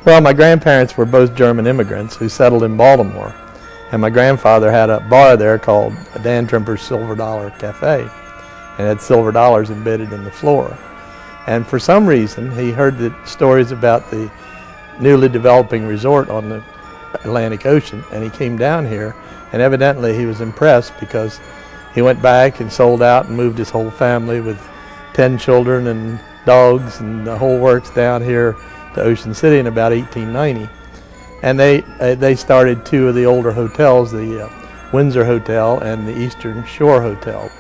Well, my grandparents were both German immigrants who settled in Baltimore, and my grandfather had a bar there called Dan Trimper's Silver Dollar Cafe, and had silver dollars embedded in the floor. And for some reason, he heard the stories about the newly developing resort on the Atlantic Ocean, and he came down here, and evidently he was impressed because he went back and sold out and moved his whole family with 10 children and dogs and the whole works down here to Ocean City in about 1890. And they started two of the older hotels, the Windsor Hotel and the Eastern Shore Hotel.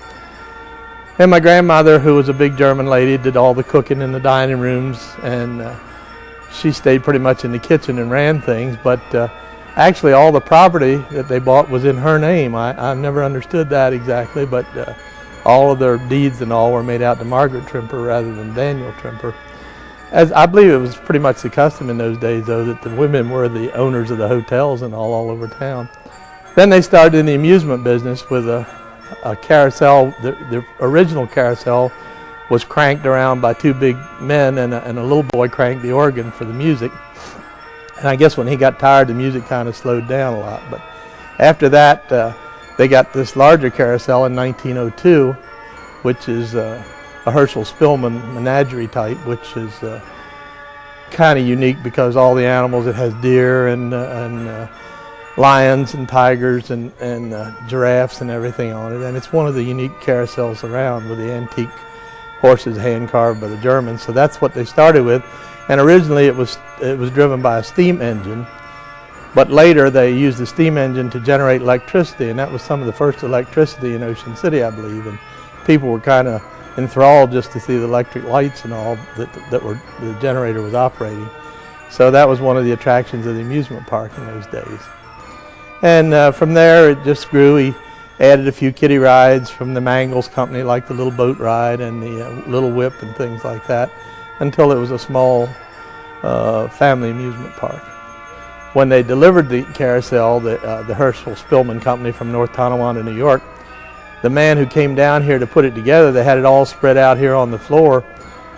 And my grandmother, who was a big German lady, did all the cooking in the dining rooms, and she stayed pretty much in the kitchen and ran things, but actually all the property that they bought was in her name. I've never understood that exactly, but all of their deeds and all were made out to Margaret Trimper rather than Daniel Trimper. As I believe it was pretty much the custom in those days, though, that the women were the owners of the hotels and all over town. Then they started in the amusement business with a carousel. The original carousel was cranked around by two big men, and a little boy cranked the organ for the music. And I guess when he got tired, the music kind of slowed down a lot. But after that, they got this larger carousel in 1902, which is a Herschel Spillman menagerie type, which is kind of unique because all the animals, it has deer and lions and tigers and giraffes and everything on it. And it's one of the unique carousels around with the antique horses hand carved by the Germans. So that's what they started with. And originally it was driven by a steam engine, but later they used the steam engine to generate electricity, and that was some of the first electricity in Ocean City, I believe. And people were kind of enthralled just to see the electric lights and all that the generator was operating. So that was one of the attractions of the amusement park in those days. And from there it just grew. He added a few kiddie rides from the Mangles company, like the little boat ride and the little whip and things like that, until it was a small family amusement park. When they delivered the carousel, the Herschel Spillman company from North Tonawanda, New York, the man who came down here to put it together, they had it all spread out here on the floor,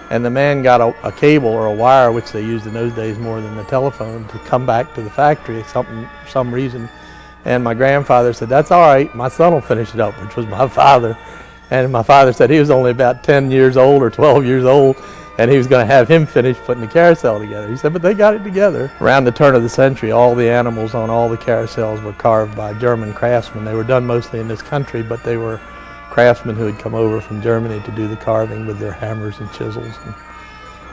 and the man got a cable or a wire, which they used in those days more than the telephone, to come back to the factory for some reason. And my grandfather said, "That's all right, my son will finish it up," which was my father. And my father said he was only about 10 years old or 12 years old, and he was going to have him finish putting the carousel together. He said, but they got it together. Around the turn of the century, all the animals on all the carousels were carved by German craftsmen. They were done mostly in this country, but they were craftsmen who had come over from Germany to do the carving with their hammers and chisels.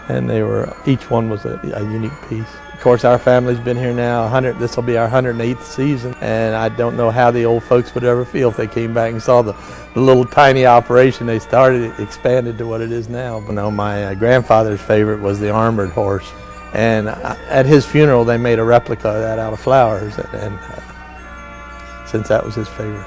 And they were, each one was a unique piece. Of course, our family's been here now, this will be our 108th season, and I don't know how the old folks would ever feel if they came back and saw the little tiny operation they started, it expanded to what it is now. But no, my grandfather's favorite was the armored horse, and at his funeral they made a replica of that out of flowers, and since that was his favorite.